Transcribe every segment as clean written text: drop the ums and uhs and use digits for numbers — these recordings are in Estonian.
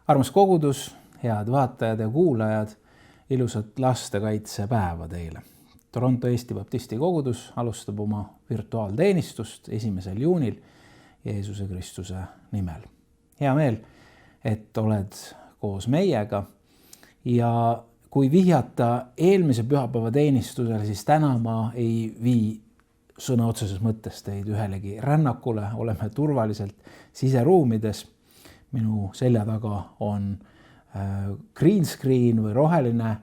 Armas kogudus, head vaatajad ja kuulajad, ilusat lastekaitsepäeva teile. Toronto Eesti Baptisti kogudus alustab oma virtuaalteenistust 1. juunil Jeesuse Kristuse nimel. Hea meel, et oled koos meiega ja kui vihjata eelmise pühapäeva teenistusele, siis täna ma ei vii sõna otseses mõttes teid ühelegi rännakule, oleme turvaliselt siseruumides. Minu selja taga on green screen või roheline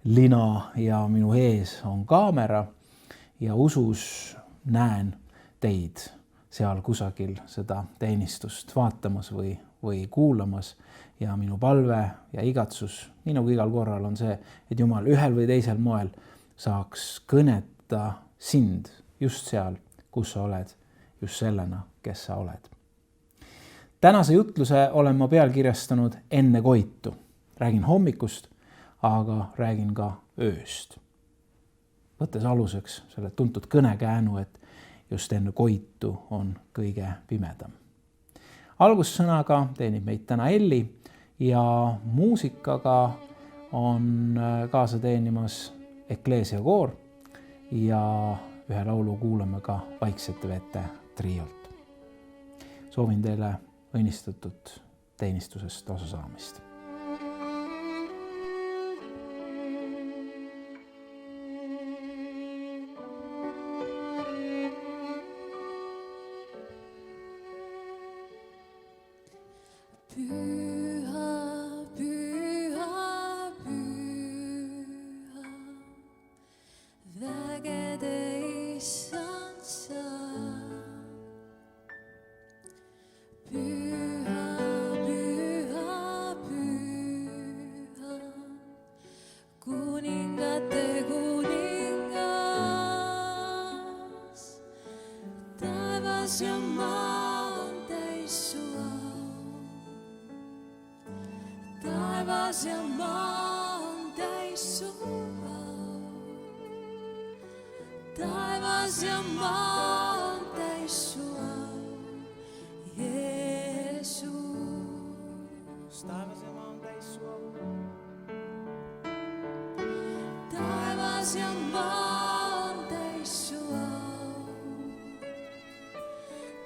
lina ja minu ees on kaamera ja usus näen teid seal kusagil seda teenistust vaatamas või kuulamas. Ja minu palve ja igatsus, nii nagu igal korral, on see, et Jumal ühel või teisel moel saaks kõneta sind just seal, kus sa oled, just sellena, kes sa oled. Tänase jutluse olen ma pealkirjastanud enne koitu. Räägin hommikust, aga räägin ka ööst. Võttes aluseks selle tuntud kõnekäänu, et just enne koitu on kõige pimedam. Algussõnaga teenib meid täna Elli ja muusikaga on kaasa teenimas Ekleesia koor ja ühe laulu kuulame ka Vaiksete vete triolt. Soovin teile õnnistatud teenistusest osa saamist. Taivas ja maa on täis sua, Jeesus. Taivas ja maa on täis sua. Taivas ja maa on täis sua.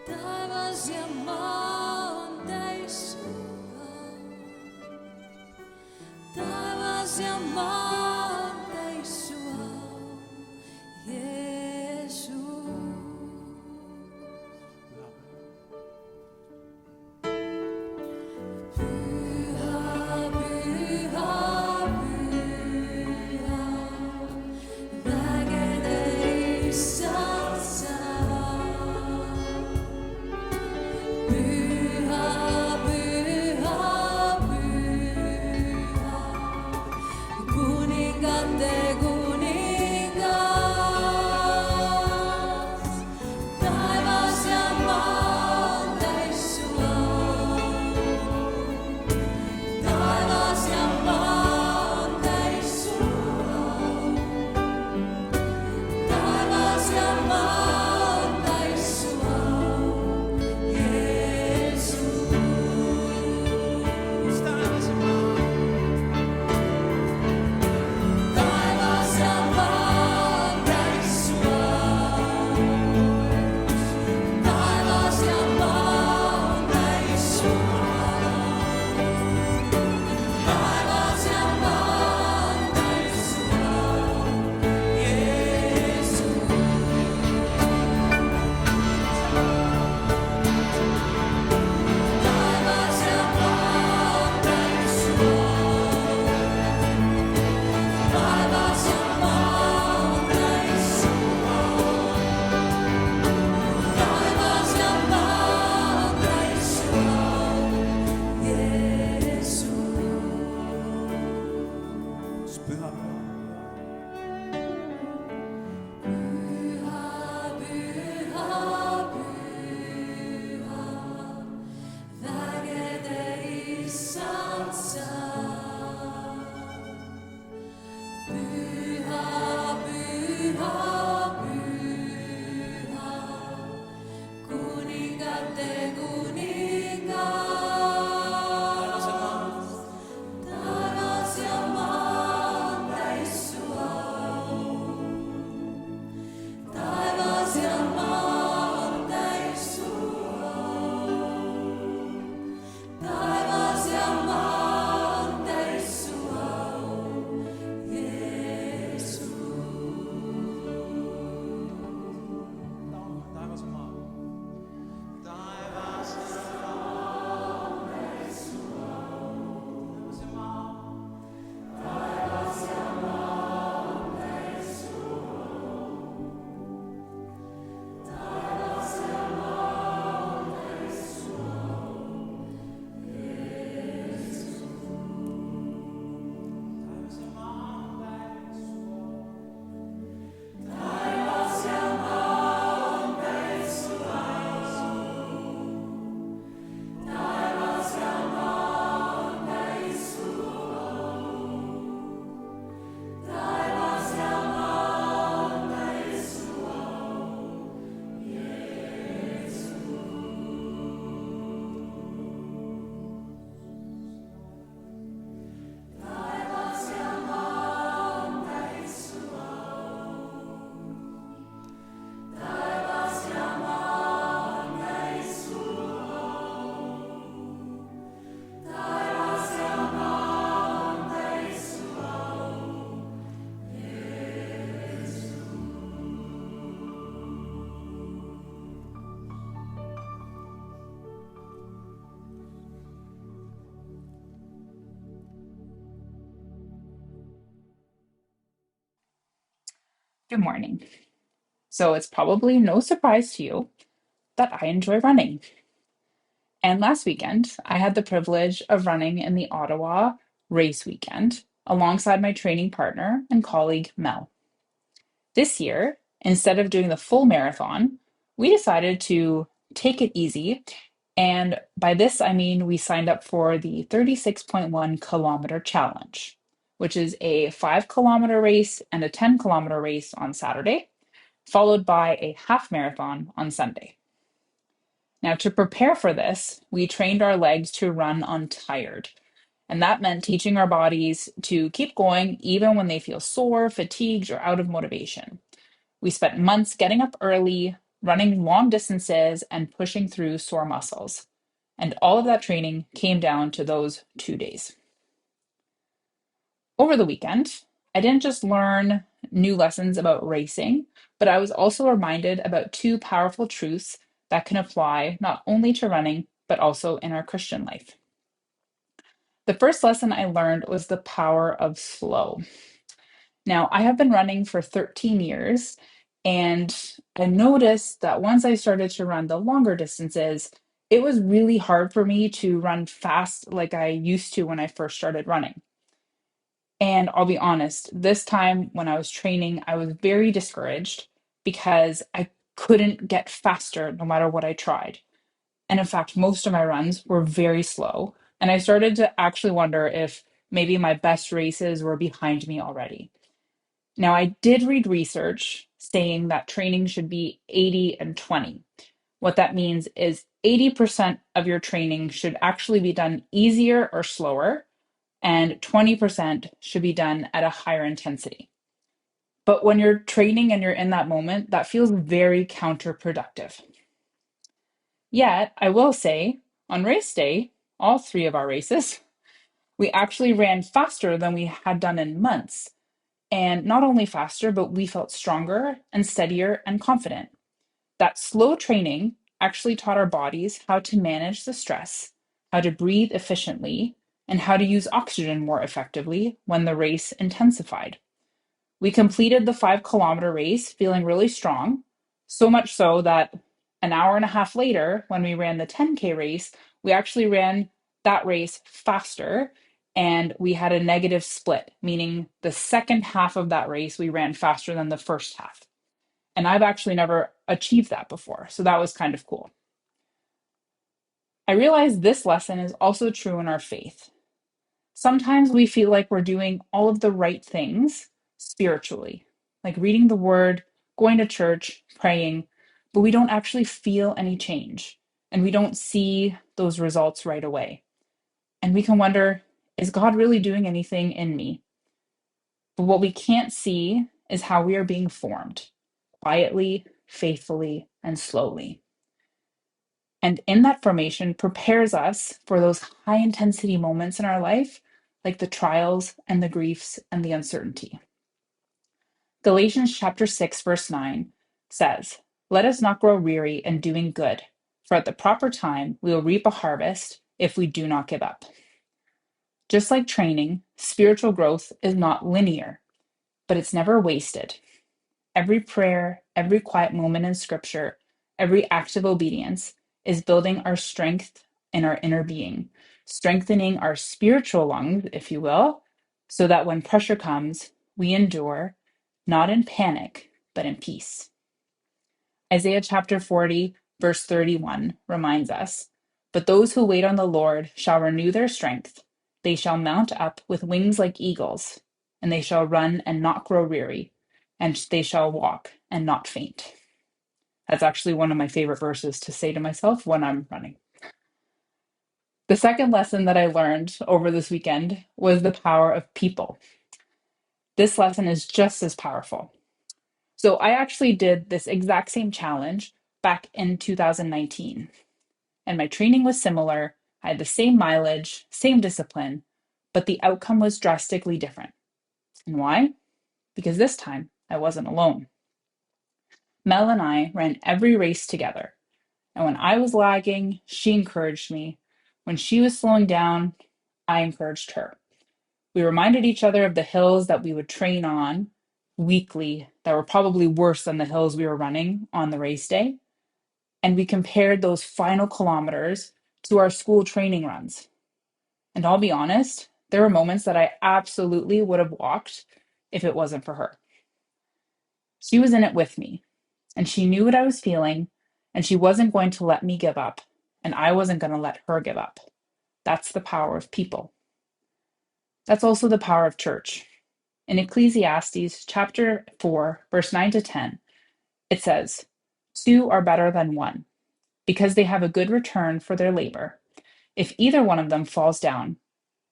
Taivas ja maa on täis sua. Taivas ja maa on täis sua, Jeesus. Good morning. So it's probably no surprise to you that I enjoy running. And last weekend, I had the privilege of running in the Ottawa race weekend alongside my training partner and colleague, Mel. This year, instead of doing the full marathon, we decided to take it easy. And by this, I mean we signed up for the 36.1 kilometer challenge, which is a 5 kilometer race and a 10 kilometer race on Saturday, followed by a half marathon on Sunday. Now, to prepare for this, we trained our legs to run untired. And that meant teaching our bodies to keep going even when they feel sore, fatigued, or out of motivation. We spent months getting up early, running long distances, and pushing through sore muscles. And all of that training came down to those 2 days. Over the weekend, I didn't just learn new lessons about racing, but I was also reminded about two powerful truths that can apply not only to running, but also in our Christian life. The first lesson I learned was the power of slow. Now, I have been running for 13 years, and I noticed that once I started to run the longer distances, it was really hard for me to run fast like I used to when I first started running. And I'll be honest, this time when I was training, I was very discouraged because I couldn't get faster no matter what I tried. And in fact, most of my runs were very slow. And I started to actually wonder if maybe my best races were behind me already. Now, I did read research saying that training should be 80 and 20. What that means is 80% of your training should actually be done easier or slower, and 20% should be done at a higher intensity. But when you're training and you're in that moment, that feels very counterproductive. Yet, I will say, on race day, all three of our races, we actually ran faster than we had done in months. And not only faster, but we felt stronger and steadier and confident. That slow training actually taught our bodies how to manage the stress, how to breathe efficiently, and how to use oxygen more effectively when the race intensified. We completed the 5 kilometer race feeling really strong, so much so that an hour and a half later, when we ran the 10K race, we actually ran that race faster and we had a negative split, meaning the second half of that race we ran faster than the first half. And I've actually never achieved that before, so that was kind of cool. I realized this lesson is also true in our faith. Sometimes we feel like we're doing all of the right things spiritually, like reading the word, going to church, praying, but we don't actually feel any change and we don't see those results right away. And we can wonder, is God really doing anything in me? But what we can't see is how we are being formed quietly, faithfully, and slowly. And in that formation prepares us for those high intensity moments in our life, like the trials and the griefs and the uncertainty. Galatians chapter 6, verse 9 says, "Let us not grow weary in doing good, for at the proper time we will reap a harvest if we do not give up." Just like training, spiritual growth is not linear, but it's never wasted. Every prayer, every quiet moment in scripture, every act of obedience is building our strength in our inner being, strengthening our spiritual lungs, if you will, so that when pressure comes, we endure, not in panic, but in peace. Isaiah chapter 40, verse 31 reminds us, "But those who wait on the Lord shall renew their strength. They shall mount up with wings like eagles, and they shall run and not grow weary, and they shall walk and not faint." That's actually one of my favorite verses to say to myself when I'm running. The second lesson that I learned over this weekend was the power of people. This lesson is just as powerful. So I actually did this exact same challenge back in 2019, and my training was similar. I had the same mileage, same discipline, but the outcome was drastically different. And why? Because this time I wasn't alone. Mel and I ran every race together. And when I was lagging, she encouraged me. When she was slowing down, I encouraged her. We reminded each other of the hills that we would train on, weekly that were probably worse than the hills we were running on the race day. And we compared those final kilometers to our school training runs. And I'll be honest, there were moments that I absolutely would have walked if it wasn't for her. She was in it with me, and she knew what I was feeling, and she wasn't going to let me give up, and I wasn't going to let her give up. That's the power of people. That's also the power of church. In Ecclesiastes chapter 4, verse 9 to 10, it says, "Two are better than one, because they have a good return for their labor. If either one of them falls down,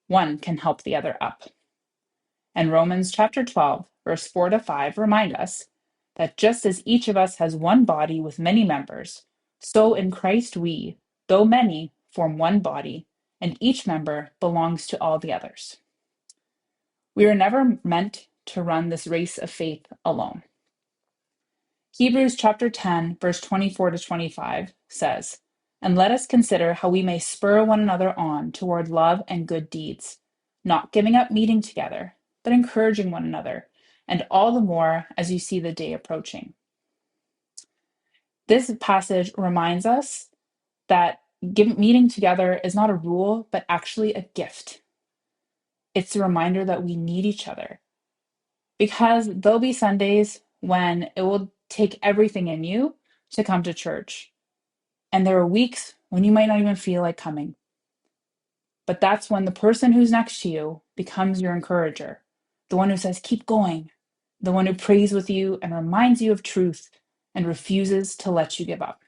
one can help the other up." And Romans chapter 12, verse 4 to 5 remind us that just as each of us has one body with many members, so in Christ we, though many, form one body, and each member belongs to all the others. We are never meant to run this race of faith alone. Hebrews chapter 10, verse 24 to 25 says, "And let us consider how we may spur one another on toward love and good deeds, not giving up meeting together, but encouraging one another, and all the more as you see the day approaching." This passage reminds us that meeting together is not a rule, but actually a gift. It's a reminder that we need each other, because there'll be Sundays when it will take everything in you to come to church. And there are weeks when you might not even feel like coming. But that's when the person who's next to you becomes your encourager, the one who says, keep going, the one who prays with you and reminds you of truth and refuses to let you give up.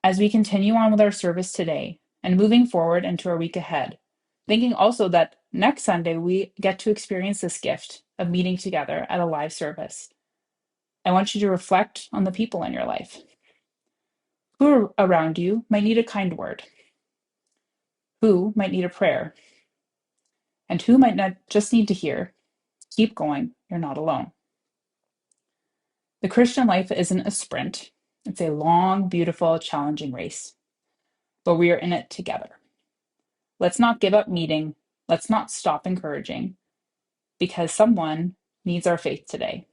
As we continue on with our service today and moving forward into our week ahead, thinking also that next Sunday we get to experience this gift of meeting together at a live service, I want you to reflect on the people in your life. Who around you might need a kind word? Who might need a prayer? And who might not just need to hear, keep going, you're not alone. The Christian life isn't a sprint. It's a long, beautiful, challenging race, but we are in it together. Let's not give up meeting. Let's not stop encouraging, because someone needs our faith today,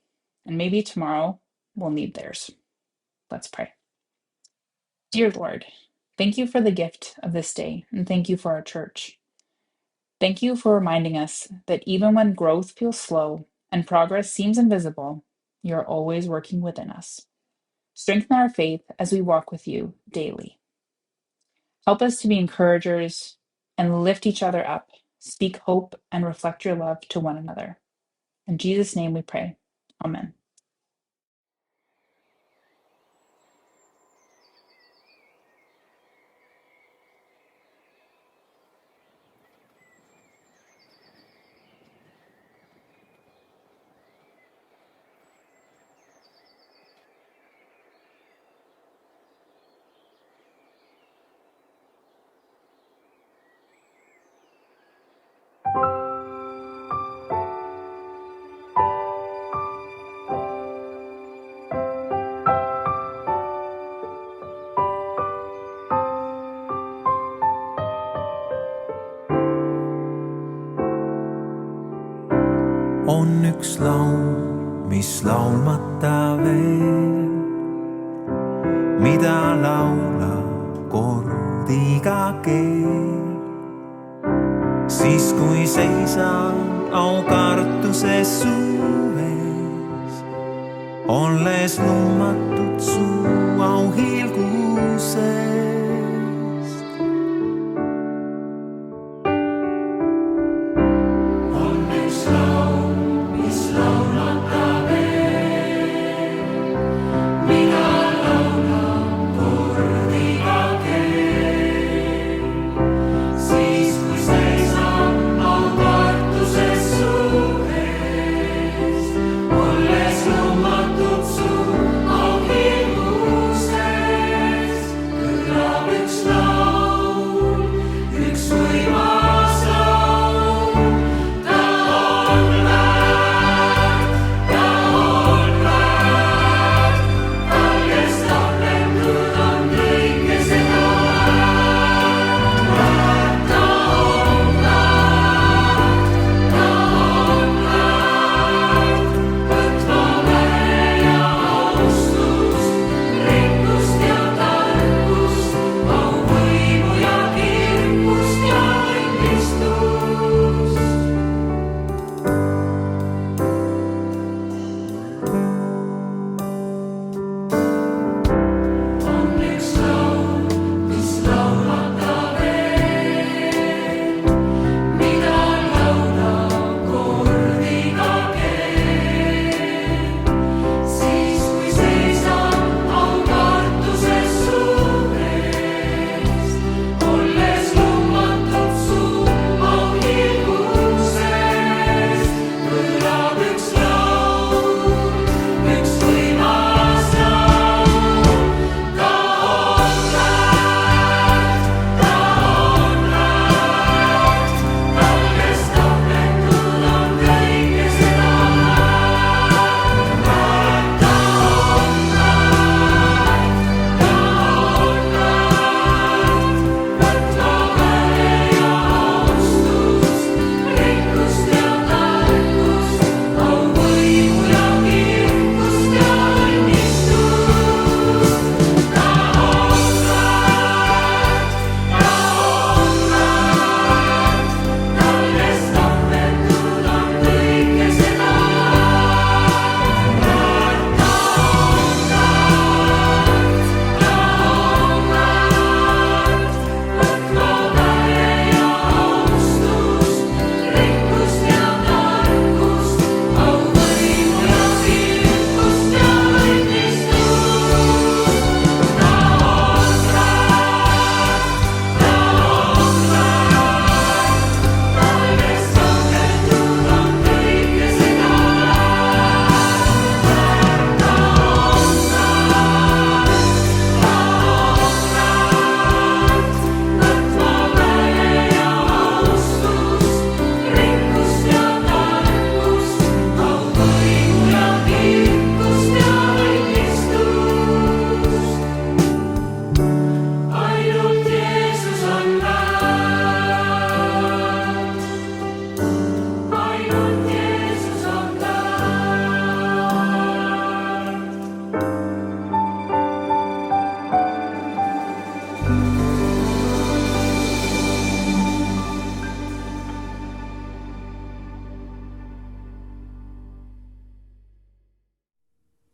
and maybe tomorrow we'll need theirs. Let's pray. Dear Lord, thank you for the gift of this day, and thank you for our church. Thank you for reminding us that even when growth feels slow and progress seems invisible, you're always working within us. Strengthen our faith as we walk with you daily. Help us to be encouragers and lift each other up, speak hope, and reflect your love to one another. In Jesus' name we pray. Amen. On üks laul, mis laulmata veel, mida laulab kord iga keel. Siis kui seisab aukartuses suu ees, olles lummatud suu auhiilgusest. Kõlab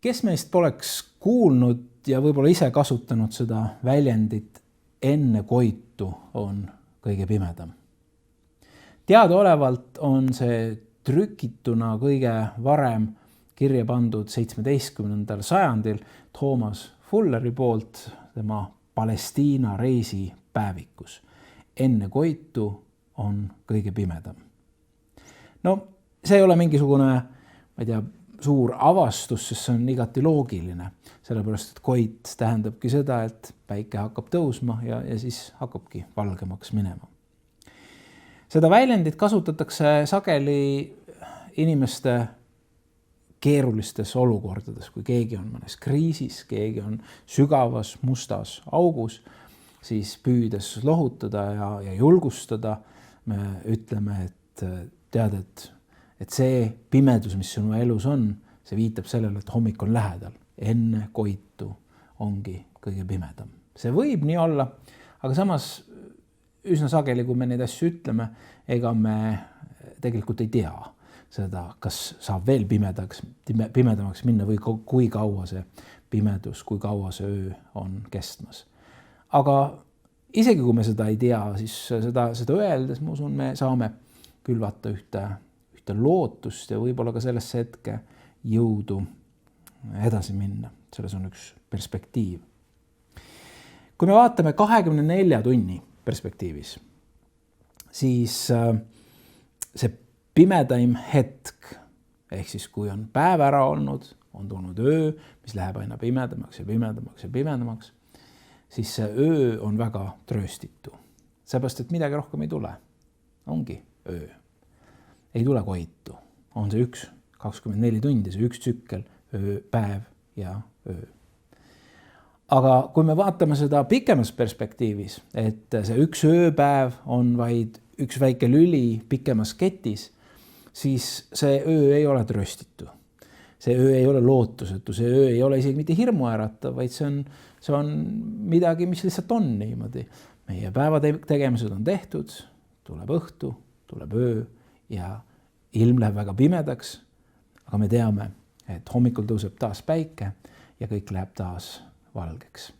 kes meist poleks kuulnud ja võib-olla ise kasutanud seda väljendit enne koitu on kõige pimedam. Teadaolevalt on see trükituna kõige varem kirja pandud 17. sajandil Thomas Fulleri poolt tema Palestiina reisipäevikus. Enne koitu on kõige pimedam. No see ei ole mingisugune, ma ei tea, suur avastus, sest see on igati loogiline, sellepärast et koit tähendabki seda, et päike hakkab tõusma ja siis hakkabki valgemaks minema. Seda väljendit kasutatakse sageli inimeste keerulistes olukordades, kui keegi on mõnes kriisis, keegi on sügavas mustas augus, siis püüdes lohutada ja julgustada, me ütleme, et tead, et see pimedus, mis sinu elus on, see viitab sellele, et hommik on lähedal. Enne koitu ongi kõige pimedam. See võib nii olla, aga samas üsna sageli, kui me neid asju ütleme, ega me tegelikult ei tea seda, kas saab veel pimedamaks minna või kui kaua see pimedus, kui kaua see öö on kestmas. Aga isegi kui me seda ei tea, siis seda öeldes, ma usun, me saame külvata ühte lootust ja võib-olla ka sellesse hetke jõudu edasi minna. Selles on üks perspektiiv. Kui me vaatame 24 tunni perspektiivis, siis see pimedaim hetk, ehk siis kui on päev ära olnud, on tulnud öö, mis läheb aina pimedamaks ja pimedamaks ja pimedamaks, siis see öö on väga trööstitu. Seepärast, et midagi rohkem ei tule. Ongi öö. Ei tule koitu. On see 24 tundi, see üks tsükkel, öö, päev ja öö. Aga kui me vaatame seda pikemas perspektiivis, et see üks ööpäev on vaid üks väike lüli pikemas ketis, siis see öö ei ole tröstitu. See öö ei ole lootusetu, see öö ei ole isegi mitte hirmuäratav, vaid see on midagi, mis lihtsalt on niimoodi. Meie päeva tegemised on tehtud, tuleb õhtu, tuleb öö ja ilm läheb väga pimedaks, aga me teame, et hommikul tõuseb taas päike ja kõik läheb taas valgeks.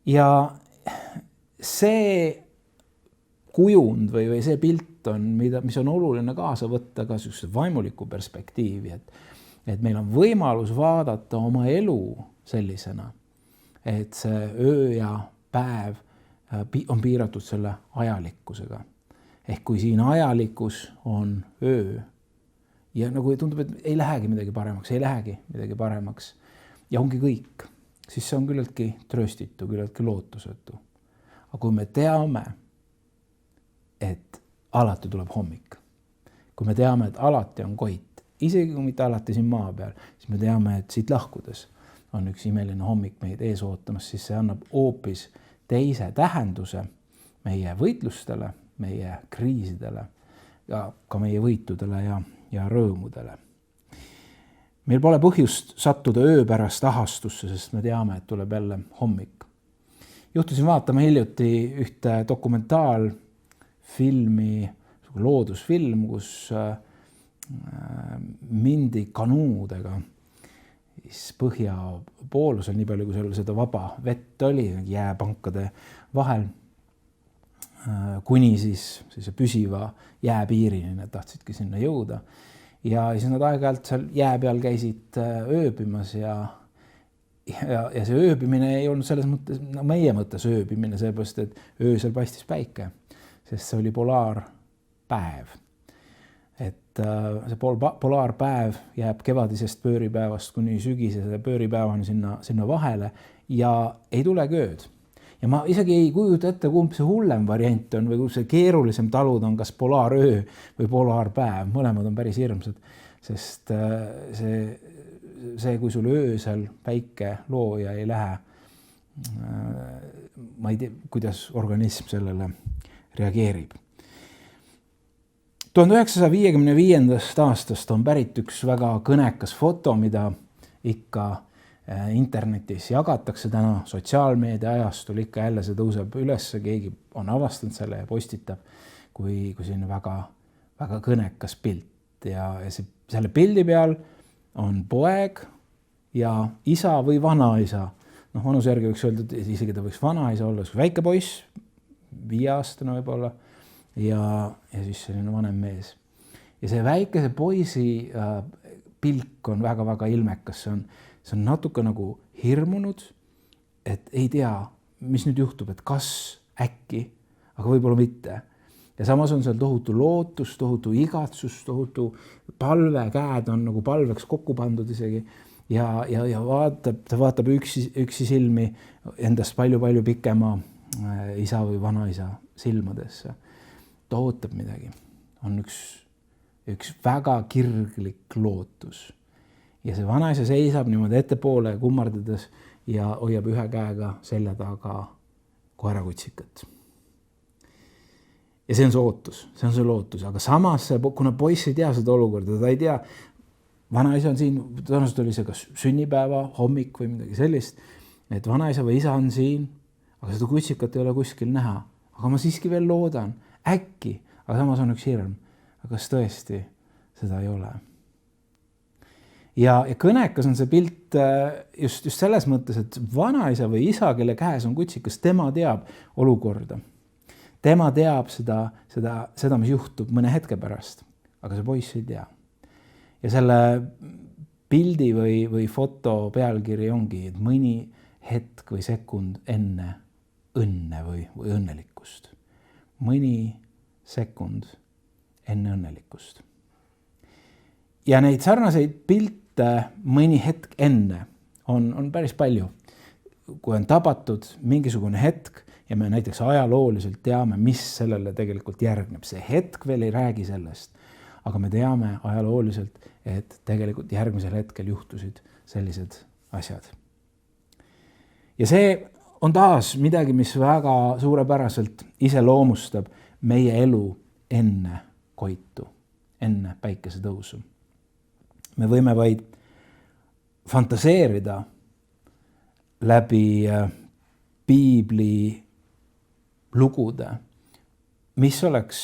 Ja see kujund või see pilt on, mis on oluline kaasa võtta ka vaimuliku perspektiivi, et meil on võimalus vaadata oma elu sellisena, et see öö ja päev on piiratud selle ajalikkusega. Ehk kui siin ajalikkus on öö ja nagu tundub, et ei lähegi midagi paremaks ja ongi kõik, siis see on küllaltki trööstitu, küllaltki lootusetu. Aga kui me teame, et alati tuleb hommik, kui me teame, et alati on koit, isegi kui mitte alati siin maa peal, siis me teame, et siit lahkudes on üks imeline hommik meid ees ootamas, siis see annab hoopis teise tähenduse meie võitlustele, meie kriisidele ja ka meie võitudele ja rõõmudele. Meil pole põhjust sattuda öö pärast ahastusse, sest me teame, et tuleb jälle hommik. Juhtusin vaatama hiljuti ühte dokumentaalfilmi, loodusfilm, kus mindi kanuudega põhjapoolusel, nii palju kui seal seda vaba vett oli jääpankade vahel, kuni siis püsiva jääpiirini, nad tahtsidki sinna jõuda. Ja siis nad aeg-ajalt seal jää peal käisid ööbimas ja see ööbimine ei olnud selles mõttes, meie mõttes ööbimine, seepärast, et öösel paistis päike, sest see oli polaarpäev. Et see polaarpäev jääb kevadisest pööripäevast kuni sügisese pööripäevani sinna vahele ja ei tule ööd. Ja ma isegi ei kujuta ette, kumb see hullem variant on või kui see keerulisem talud on, kas polaaröö või polaarpäev. Mõlemad on päris hirmsad, sest see, kui sul öösel päike looja ei lähe, ma ei tea, kuidas organism sellele reageerib. 1955. aastast on pärit üks väga kõnekas foto, mida ikka internetis jagatakse täna sotsiaalmeedia ajastul, ikka jälle see tõuseb üles, keegi on avastanud selle ja postitab, kui siin väga, väga kõnekas pilt ja selle pildi peal on poeg ja isa või vanaisa, noh, vanuse järgi võiks öelda, et isegi ta võiks vanaisa olla, väike poiss, 5-aastane võib-olla, ja siis selline vanem mees. Ja see väikese poisi pilk on väga-väga ilmekas, see on natuke nagu hirmunud, et ei tea, mis nüüd juhtub, et kas äkki, aga võib-olla mitte. Ja samas on seal tohutu lootus, tohutu igatsus, tohutu palve, käed on nagu palveks kokku pandud isegi ja ta vaatab üksi silmi endast palju-palju pikema isa või vanaisa silmadesse. Ta ootab midagi. On üks väga kirglik lootus. Ja see vanaisa seisab niimoodi ettepoole kummardades ja hoiab ühe käega selja taga koerakutsikat. Ja see on see lootus, aga samas, kuna poiss ei tea seda olukorda, ta ei tea, vanaisa on siin, tõenäoliselt oli see kas sünnipäeva, hommik või midagi sellist, et vanaisa või isa on siin, aga seda kutsikat ei ole kuskil näha. Aga ma siiski veel loodan, äkki, aga samas on üks hirm, aga kas tõesti seda ei ole. Ja kõnekas on see pilt just selles mõttes, et vanaisa või isa, kelle käes on kutsikas, tema teab olukorda. Tema teab seda, mis juhtub mõne hetke pärast, aga see poiss ei tea. Ja selle pildi või foto pealkiri ongi, et mõni hetk või sekund enne õnne või õnnelikkust. Mõni sekund enne õnnelikkust. Ja neid sarnaseid pilte mõni hetk enne on päris palju. Kui on tabatud mingisugune hetk, ja me näiteks ajalooliselt teame, mis sellele tegelikult järgneb. See hetk veel ei räägi sellest, aga me teame ajalooliselt, et tegelikult järgmisel hetkel juhtusid sellised asjad. Ja see on taas midagi, mis väga suurepäraselt iseloomustab meie elu enne koitu, enne päikesetõusu. Me võime vaid fantaseerida läbi piibli lugude, mis oleks,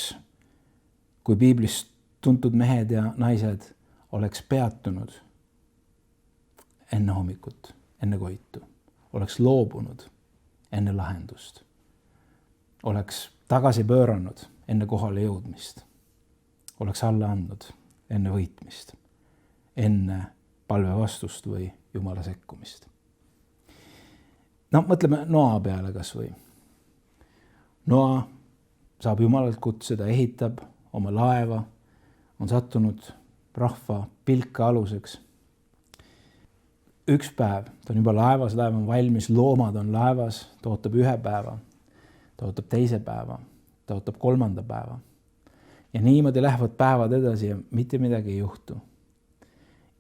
kui piiblis tuntud mehed ja naised oleks peatunud enne hommikut, enne koitu, oleks loobunud enne lahendust, oleks tagasi pööranud enne kohale jõudmist, oleks alla andnud enne võitmist, enne palve vastust või Jumala sekkumist. No mõtleme Noa peale kas või. Noa saab Jumalalt kutse, ta ehitab oma laeva, on sattunud rahva pilka aluseks. Üks päev, ta on juba laevas, laev on valmis, loomad on laevas, ta ootab ühe päeva, ta ootab teise päeva, ta ootab kolmanda päeva. Ja niimoodi lähevad päevad edasi ja mitte midagi ei juhtu.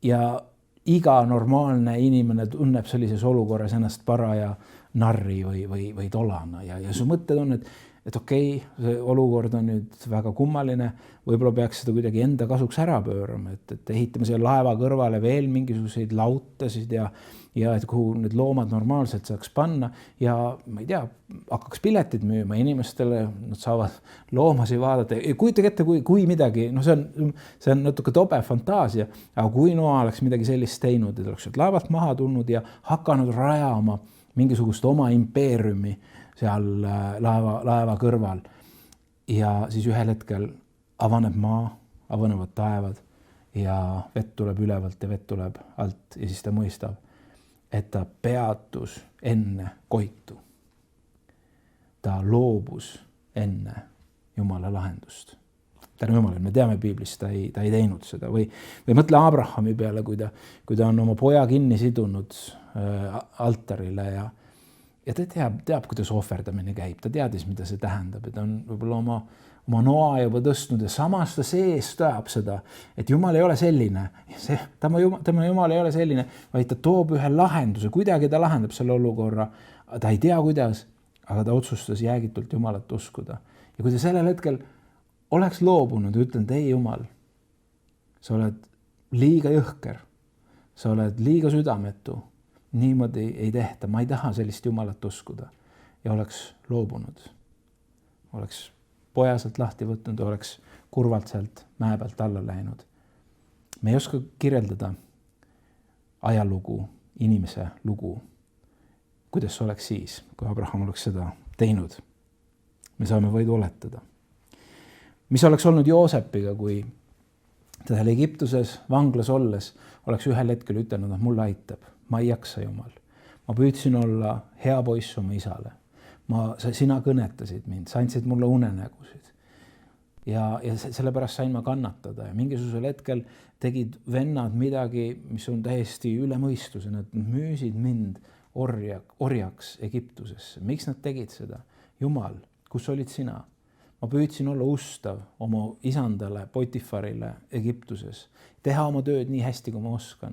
Ja iga normaalne inimene tunneb sellises olukorras ennast paraja narri või tolana ja su mõtted on, et okei, see olukord on nüüd väga kummaline, võib-olla peaks seda kuidagi enda kasuks ära pöörama, et ehitame selle laeva kõrvale veel mingisuguseid lautasid ja et kuhu need loomad normaalselt saaks panna ja ma ei tea, hakkaks piletid müüma inimestele, nad saavad loomasi vaadata. Kujutage ette, kui midagi, no see on natuke tobe fantaasia, aga kui Noa oleks midagi sellist teinud, et oleks laevalt maha tulnud ja hakanud rajama mingisugust oma impeeriumi seal laeva kõrval ja siis ühel hetkel avaneb maa, avanevad taevad ja vett tuleb ülevalt ja vett tuleb alt ja siis ta mõistab, et ta peatus enne koitu. Ta loobus enne Jumala lahendust. Tänu Jumalale, me teame piiblist, ta ei teinud seda. Või mõtle Abrahami peale, kui ta on oma poja kinni sidunud altarile ja ta teab, kuidas ohverdamine käib. Ta teadis, mida see tähendab. Ta on võib-olla oma noa juba tõstnud ja samas ta sees teab seda, et Jumal ei ole selline. Tema Jumal ei ole selline, vaid ta toob ühe lahenduse. Kuidagi ta lahendab selle olukorra. Ta ei tea, kuidas, aga ta otsustas jäägitult Jumalat uskuda. Ja kui ta sellel hetkel oleks loobunud ja ütlen, et ei Jumal, sa oled liiga jõhker, sa oled liiga südametu, niimoodi ei tehta, ma ei taha sellist Jumalat uskuda ja oleks loobunud. Oleks poja sealt lahti võtnud, oleks kurvalt sealt mäe pealt alla läinud. Me ei oska kirjeldada ajalugu, inimese lugu. Kuidas see oleks siis, kui Abraham oleks seda teinud? Me saame vaid oletada. Mis oleks olnud Joosepiga, kui ta seal Egiptuses vanglas olles oleks ühel hetkel ütelnud, et mulle aitab, ma ei jaksa Jumal. Ma püüdsin olla hea poiss oma isale. Sina kõnetasid mind, sa andsid mulle unenägusid. Ja sellepärast sain ma kannatada ja mingisugusel hetkel tegid vennad midagi, mis on täiesti üle mõistuse. Nad müüsid mind orjaks Egiptusesse. Miks nad tegid seda? Jumal, kus olid sina? Ma püüdsin olla ustav oma isandale, Potifarile Egiptuses. Teha oma tööd nii hästi, kui ma oskan.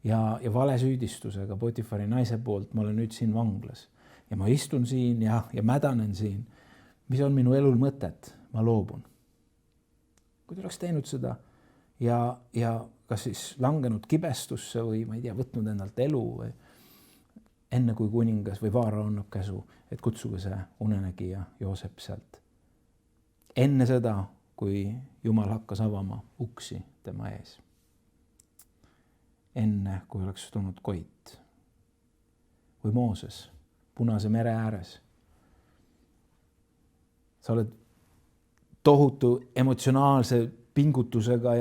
Ja vale süüdistusega Potifari naise poolt ma olen nüüd siin vanglas. Ja ma istun siin ja mädanen siin. Mis on minu elul mõtet? Ma loobun. Kui ta oleks teinud seda ja kas siis langenud kibestusse või ma ei tea, võtnud endalt elu või enne kui kuningas või vaara annab käsu, et kutsuge see unenägija Joosep sealt. Enne seda, kui Jumal hakkas avama uksi tema ees. Enne, kui oleks tulnud Koit või Mooses Punase mere ääres. Sa oled tohutu emotsionaalse pingutusega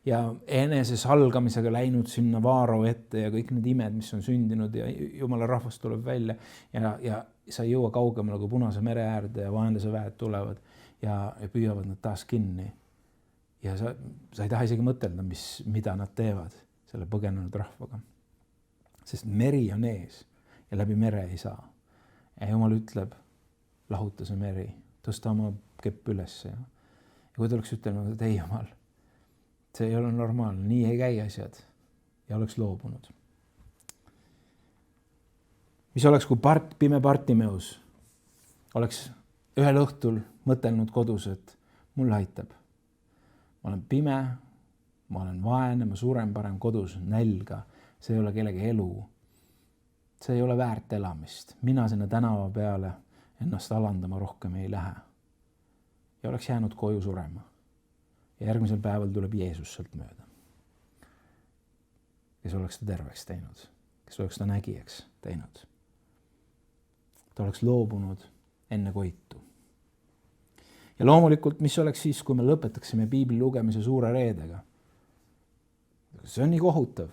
ja enese salgamisega läinud sinna Vaaro ette ja kõik need imed, mis on sündinud ja Jumala rahvas tuleb välja ja sa ei jõua kaugemale kui Punase mere äärde ja vaenlase väed tulevad ja püüavad nad taas kinni. Ja sa ei taha isegi mõtelda, mida nad teevad selle põgenenud rahvaga. Sest meri on ees ja läbi mere ei saa. Ja Jumal ütleb, lahuta see meri, tõsta oma kepp üles. Ja kui ta oleks ütelnud, et ei Jumal, see ei ole normaalne, nii ei käi asjad ja oleks loobunud. Mis oleks, kui pime Bartimeus oleks ühel õhtul mõtelnud kodus, et mulle aitab. Ma olen pime, ma olen vaene, ma suren parem kodus, nälga, see ei ole kellegi elu. See ei ole väärt elamist. Mina sinna tänava peale ennast alandama rohkem ei lähe. Ja oleks jäänud koju surema. Ja järgmisel päeval tuleb Jeesus sealt mööda. Kes oleks ta terveks teinud. Kes oleks ta nägijaks teinud. Ta oleks loobunud enne Koitu. Ja loomulikult, mis oleks siis, kui me lõpetaksime piibli lugemise suure reedega? See on nii kohutav.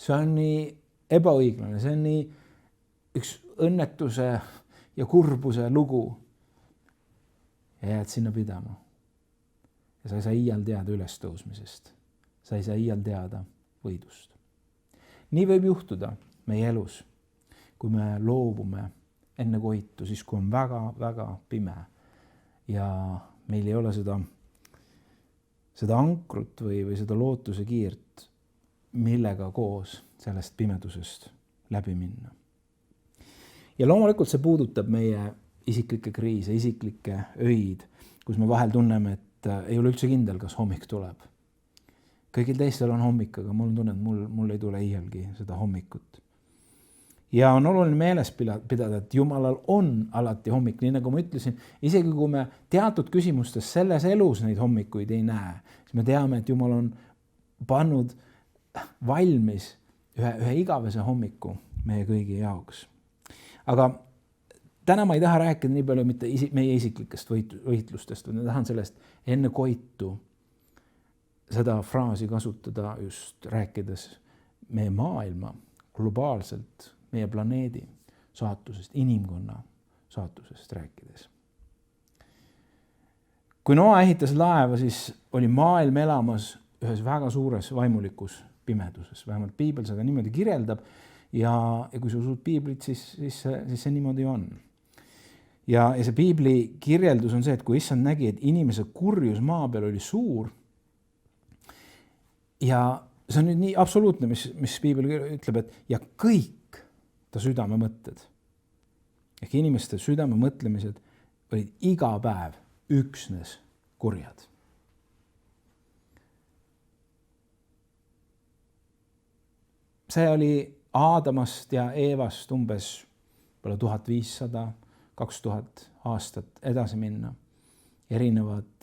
See on nii ebaõiglane, see on nii üks õnnetuse ja kurbuse lugu. Ja jääd sinna pidama. Ja sa ei saa iial teada ülestõusmisest. Sa ei saa iial teada võidust. Nii võib juhtuda meie elus, kui me loobume enne Koitu, siis kui on väga pime ja meil ei ole seda ankrut või seda lootuse kiirt, millega koos sellest pimedusest läbi minna. Ja loomulikult see puudutab meie isiklikke kriise, isiklikke öid, kus me vahel tunneme, et ei ole üldse kindel, kas hommik tuleb. Kõigil teistel on hommik, aga mul on tunne, et mul ei tule iialgi seda hommikut. Ja on oluline meeles pidada, et Jumalal on alati hommik, nii nagu ma ütlesin, isegi kui me teatud küsimustes selles elus neid hommikuid ei näe, siis me teame, et Jumal on pannud valmis ühe igavese hommiku meie kõigi jaoks. Aga täna ma ei taha rääkida nii palju mitte meie isiklikest võitlustest, vaid ma tahan sellest enne Koitu seda fraasi kasutada just rääkides meie maailma globaalselt, meie planeedi saatusest, inimkonna saatusest rääkides. Kui Noa ehitas laeva, siis oli maailm elamas ühes väga suures vaimulikus pimeduses. Vähemalt piibel seda niimoodi kirjeldab ja kui sa usud piiblit, siis see niimoodi on. Ja see piibli kirjeldus on see, et kui issand nägi, et inimese kurjus maa peal oli suur ja see on nüüd nii absoluutne, mis piibel ütleb, et ja kõik ta südame mõtted. Ehk inimeste südame mõtlemised olid iga päev üksnes kurjad. See oli Aadamast ja Eevast umbes 1500-2000 aastat edasi minna. Erinevad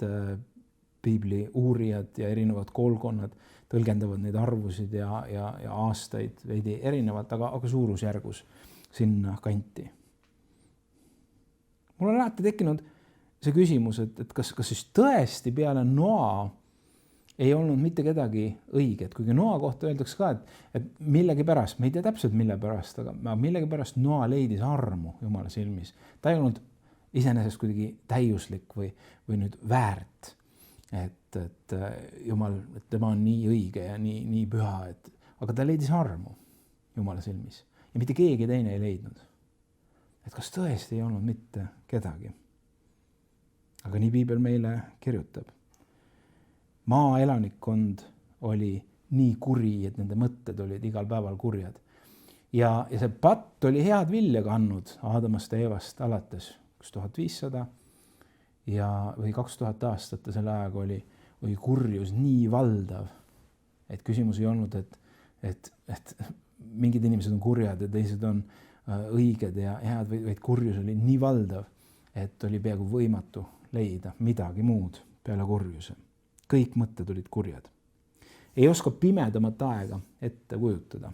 piibli uurijad ja erinevad koolkonnad tõlgendavad neid arvusid ja aastaid veidi erinevalt, aga suurusjärgus sinna kanti. Mul on alati tekkinud see küsimus, et kas siis tõesti peale Noa ei olnud mitte kedagi õiget, kuigi Noa kohta öeldakse ka, et millegipärast, me ei tea täpselt mille pärast, aga millegipärast Noa leidis armu Jumala silmis. Ta ei olnud iseenesest kuidagi täiuslik või nüüd väärt, et Jumal, et tema on nii õige ja nii püha, aga ta leidis armu Jumala silmis ja mitte keegi teine ei leidnud. Et kas tõesti ei olnud mitte kedagi. Aga nii piibel meile kirjutab. Maa elanikkond oli nii kuri, et nende mõtted olid igal päeval kurjad. Ja see patt oli head vilja kandnud Aadamast ja Eevast alates 1500 või 2000 aastat ja selle ajaga oli kurjus nii valdav, et küsimus ei olnud, et mingid inimesed on kurjad ja teised on õiged ja head, vaid kurjus oli nii valdav, et oli peaaegu võimatu leida midagi muud peale kurjuse. Kõik mõtted olid kurjad. Ei oska pimedamat aega ette kujutada.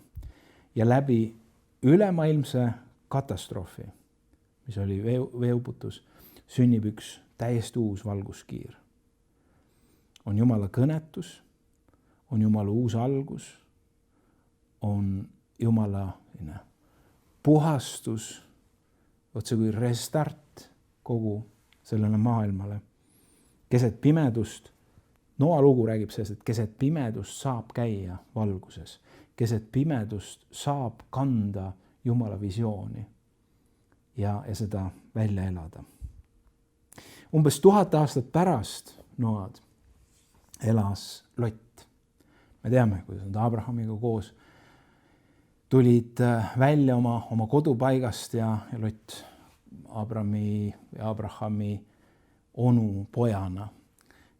Ja läbi ülemaailmse katastroofi, mis oli veeuputus, sünnib üks täiesti uus valguskiir. On Jumala kõnetus, on Jumala uus algus, on Jumala puhastus, otse kui restart kogu sellele maailmale. Keset pimedust, Noa lugu räägib sellest, et keset pimedust saab käia valguses. Keset pimedust saab kanda Jumala visiooni ja seda välja elada. Umbes 1000 aastat pärast Noad elas Lott. Me teame, kuidas nad Abrahamiga koos tulid välja oma kodupaigast ja Lott Abrahami onu pojana.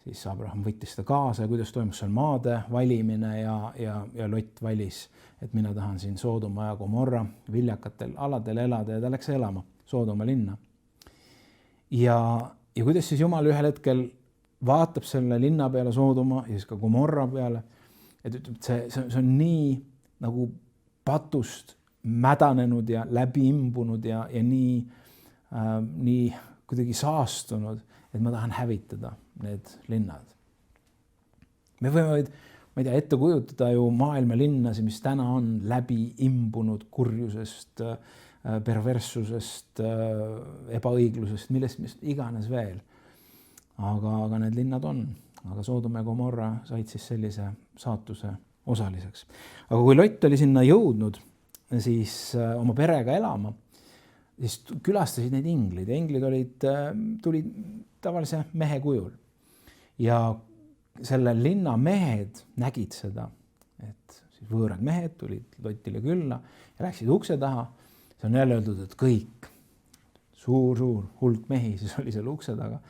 Siis Abraham võttis ta kaasa ja kuidas toimus seal maade valimine ja Lott valis, et mina tahan siin Soodoma ja Gomorra viljakatel aladel elada ja ta läks elama Soodoma linna. Ja kuidas siis Jumal ühel hetkel vaatab selle linna peale Soodoma ja siis ka Gomorra peale, et ütleb, et see on nii nagu patust mädanenud ja läbi imbunud ja nii kuidagi saastunud, et ma tahan hävitada need linnad. Me võime, ma ei tea, ette kujutada ju maailma linnasi, mis täna on läbi imbunud kurjusest, perverssusest, ebaõiglusest, millest iganes veel. Aga need linnad on. Aga Soodoma ja Gomorra said siis sellise saatuse osaliseks. Aga kui Lott oli sinna jõudnud, siis oma perega elama, siis külastasid neid inglid. Inglid tulid tavalise mehe kujul. Ja selle linna mehed nägid seda, et siis võõrad mehed tulid Lotile külla ja läksid ukse taha. See on jälle öeldud, et kõik, suur hulk mehi siis oli seal ukse taga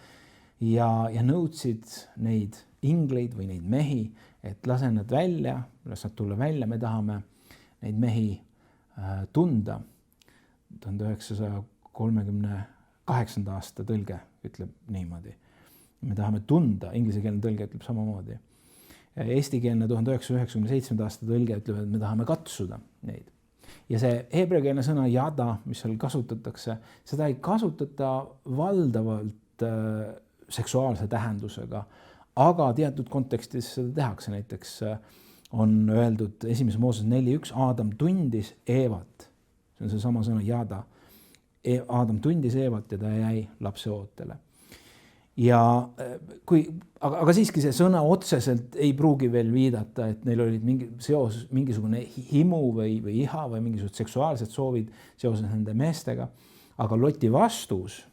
ja nõudsid neid ingleid või neid mehi, et lase nad välja, las nad tulla välja, me tahame neid mehi tunda. 1938. aasta tõlge ütleb niimoodi. Me tahame tunda, inglisekeelne tõlge ütleb samamoodi. Eestikeelne 1997. aasta tõlge ütleb, et me tahame katsuda neid. Ja see heebreakeelne sõna jada, mis seal kasutatakse, seda ei kasutata valdavalt seksuaalse tähendusega, aga teatud kontekstis seda tehakse. Näiteks on öeldud 1. Mooses 4.1, Aadam tundis Eevat. See on see sama sõna jada. Aadam tundis Eevat ja ta jäi lapse ootele. Aga siiski see sõna otseselt ei pruugi veel viidata, et neil olid mingisugune himu või iha või mingisugused seksuaalsed soovid seoses nende meestega. Aga Loti vastus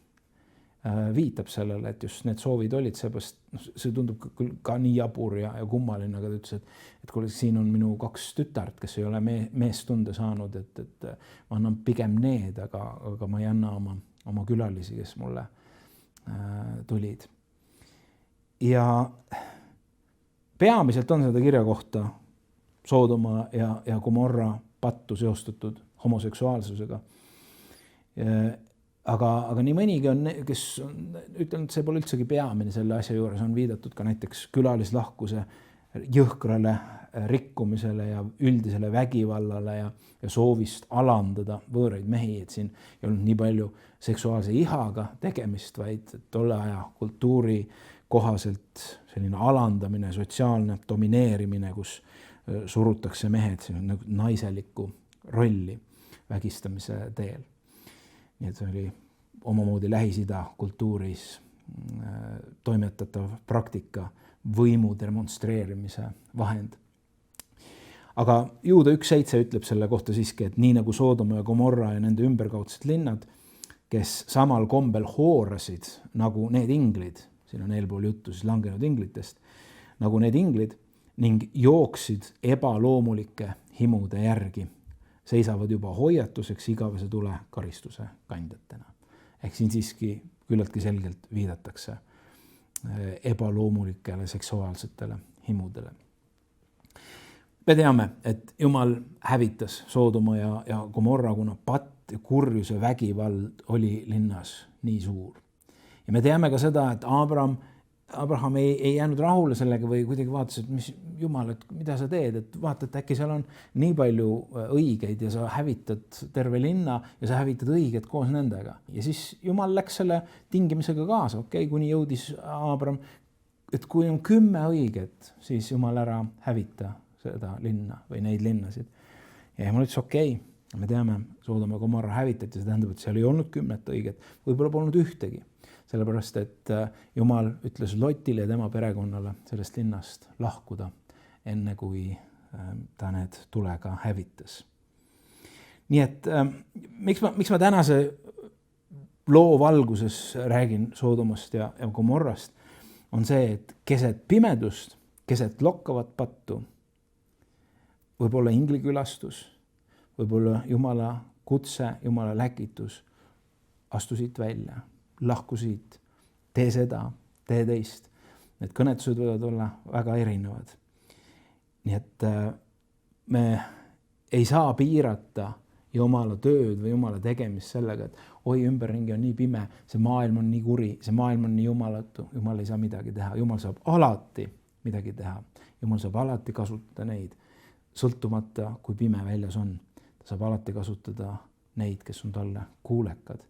viitab sellele, et just need soovid olid, see tundub küll ka nii jabur ja kummaline, aga ta ütles, et kuule, siin on minu 2 tütart, kes ei ole meest tunde saanud, et ma annan pigem need, aga ma ei anna oma külalisi, kes mulle tulid. Ja peamiselt on seda kirja kohta Soodoma ja Gomorra pattu seostatud homoseksuaalsusega. Aga nii mõnigi on, kes on ütelnud, see pole üldsegi peamine selle asja juures, on viidatud ka näiteks külalislahkuse jõhkrale rikkumisele ja üldisele vägivallale ja soovist alandada võõraid mehi, et siin ei olnud nii palju seksuaalse ihaga tegemist, vaid tolle aja kultuuri kohaselt selline alandamine, sotsiaalne domineerimine, kus surutakse mehed nagu naiselikku rolli vägistamise teel. Nii et see oli omamoodi Lähis-Ida kultuuris toimetatav praktika, võimu demonstreerimise vahend. Aga Juuda 1.7 ütleb selle kohta siiski, et nii nagu Soodoma ja Gomorra ja nende ümberkaudsed linnad, kes samal kombel hoorasid nagu need inglid, siin on eelpool juttu siis langenud inglitest, nagu need inglid ning jooksid ebaloomulike himude järgi, seisavad juba hoiatuseks igavese tule karistuse kandjatena. Ehk siin siiski küllaltki selgelt viidatakse ebaloomulikele seksuaalsetele himudele. Me teame, et Jumal hävitas Soodoma ja Gomorra, kuna patt, kurjus ja vägivald oli linnas nii suur. Ja me teame ka seda, et Abraham ei jäänud rahule sellega või kuidagi vaatas, et mis Jumal, et mida sa teed, et vaata, et äkki seal on nii palju õigeid ja sa hävitad terve linna ja sa hävitad õiged koos nendega. Ja siis Jumal läks selle tingimisega kaasa, kuni jõudis Abraham, et kui on 10 õiget, siis Jumal ära hävita seda linna või neid linnasid. Ja Jumal ütles, me teame, Soodoma ja Gomorra hävitati, see tähendab, et seal ei olnud 10 õiget, võib-olla polnud ühtegi. Sellepärast, et Jumal ütles Lotile ja tema perekonnale sellest linnast lahkuda, enne kui ta need tulega hävitas. Nii et miks ma tänase loo valguses räägin Soodomast ja Gomorrast, on see, et keset pimedust, keset lokkavat pattu, võib-olla inglikülastus, võib-olla Jumala kutse, Jumala läkitus, astu siit välja. Lahku siit, tee seda, tee teist. Need kõnetused võivad olla väga erinevad. Nii et me ei saa piirata Jumala tööd või Jumala tegemist sellega, et oi, ümberringi on nii pime, see maailm on nii kuri, see maailm on nii jumalatu, Jumal ei saa midagi teha. Jumal saab alati midagi teha. Jumal saab alati kasutada neid, sõltumata kui pime väljas on. Ta saab alati kasutada neid, kes on talle kuulekad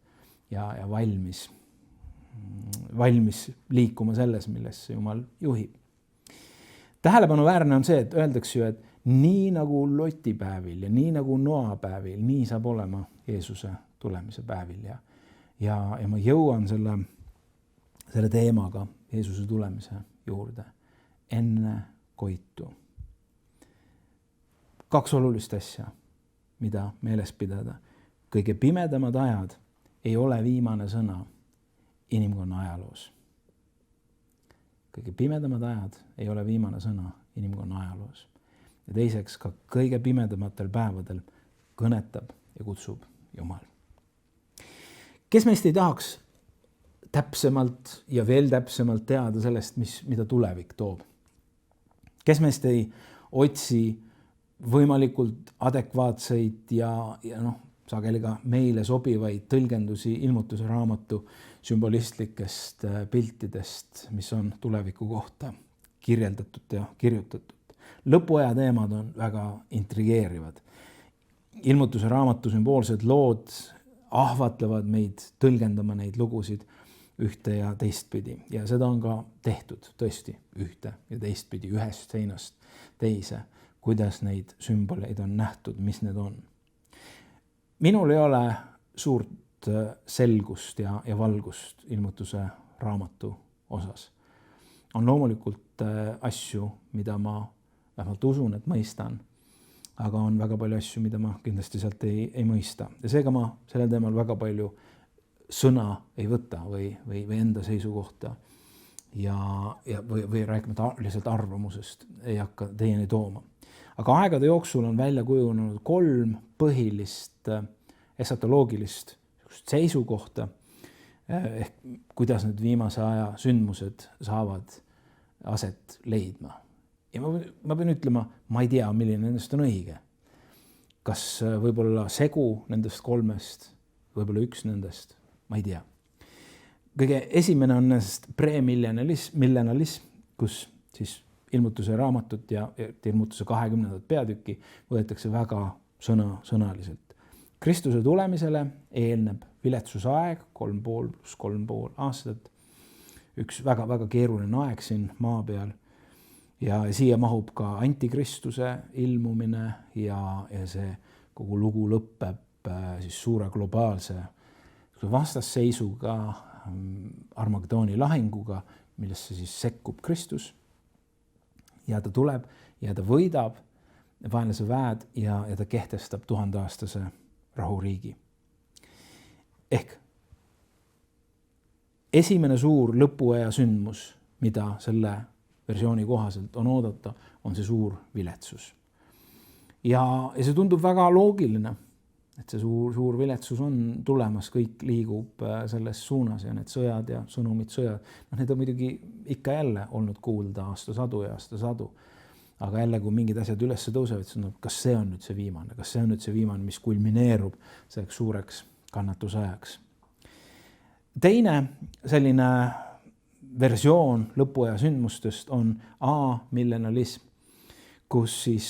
ja valmis liikuma selles, millesse Jumal juhib. Tähelepanuväärne on see, et öeldakse ju, et nii nagu Loti päevil ja nii nagu Noa päevil, nii saab olema Jeesuse tulemise päevil. Ja ma jõuan selle teemaga Jeesuse tulemise juurde. Enne koitu. 2 olulist asja, mida meeles pidada. Kõige pimedamad ajad ei ole viimane sõna inimkonna ajaloos. Kõige pimedamad ajad ei ole viimane sõna inimkonna ajaloos. Ja teiseks, ka kõige pimedamatel päevadel kõnetab ja kutsub Jumal. Kes meist ei tahaks täpsemalt ja veel täpsemalt teada sellest, mida tulevik toob? Kes meist ei otsi võimalikult adekvaatseid ja sageli ka meile sobivaid tõlgendusi Ilmutuse raamatu sümbolistlikest piltidest, mis on tuleviku kohta kirjeldatud ja kirjutatud. Lõpuaja teemad on väga intrigeerivad. Ilmutuse raamatu sümboolsed lood ahvatlevad meid tõlgendama neid lugusid ühte ja teistpidi. Ja seda on ka tehtud tõesti ühte ja teistpidi, ühest seinast teise, kuidas neid sümboleid on nähtud, mis need on. Minul ei ole suurt selgust ja valgust Ilmutuse raamatu osas. On loomulikult asju, mida ma vähemalt usun, et mõistan, aga on väga palju asju, mida ma kindlasti sealt ei mõista. Ja seega ma sellel teemal väga palju sõna ei võta või enda seisukohta või rääkimata lihtsalt arvamusest ei hakka teieni tooma. Aga aegade jooksul on välja kujunenud 3 põhilist esatoloogilist seisukohta, ehk kuidas need viimase aja sündmused saavad aset leidma. Ja ma pean ütlema, ma ei tea, milline nendest on õige. Kas võib-olla segu nendest 3, võib-olla üks nendest, ma ei tea. Kõige esimene on nendest premillenalism, kus siis ilmutuse raamatut ja ilmutuse 20. peatükki võetakse väga sõnaliselt. Kristuse tulemisele eelneb viletsusaeg 3,5 + 3,5 aastat. Üks väga-väga keeruline aeg siin maa peal ja siia mahub ka antikristuse ilmumine ja see kogu lugu lõpeb siis suure globaalse vastasseisuga, Armageddoni lahinguga, millesse siis sekkub Kristus ja ta tuleb ja ta võidab vaenlase väed ja ta kehtestab 1000-aastase rahuriigi. Ehk esimene suur lõpuaja sündmus, mida selle versiooni kohaselt on oodata, on see suur viletsus. Ja see tundub väga loogiline, et see suur viletsus on tulemas, kõik liigub selles suunas ja need sõjad ja sõnumid sõjad. Need on muidugi ikka jälle olnud kuulda aastasadu ja aastasadu. Aga jälle, kui mingid asjad üles tõusevad, siis kas see on nüüd see viimane? Kas see on nüüd see viimane, mis kulmineerub selleks suureks kannatusajaks? Teine selline versioon lõpuaja sündmustest on amillennialism, kus siis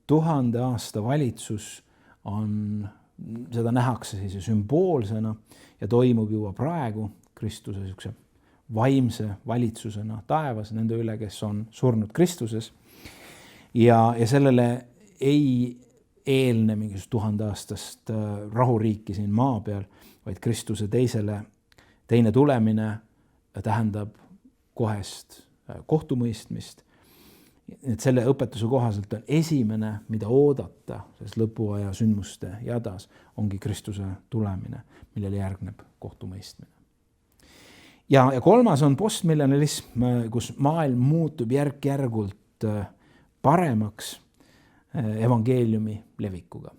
1000 aasta valitsus on, seda nähakse siis sümboolsena ja toimub juba praegu Kristuse niisuguse vaimse valitsusena taevas nende üle, kes on surnud Kristuses. Ja sellele ei eelne mingisugust 1000 aastast rahuriiki siin maa peal, vaid Kristuse teine tulemine tähendab kohest kohtumõistmist. Et selle õpetuse kohaselt on esimene, mida oodata selles lõpuaja sündmuste jadas, ongi Kristuse tulemine, millele järgneb kohtumõistmine. Ja kolmas on postmillennialism, kus maailm muutub järk-järgult paremaks evangeeliumi levikuga.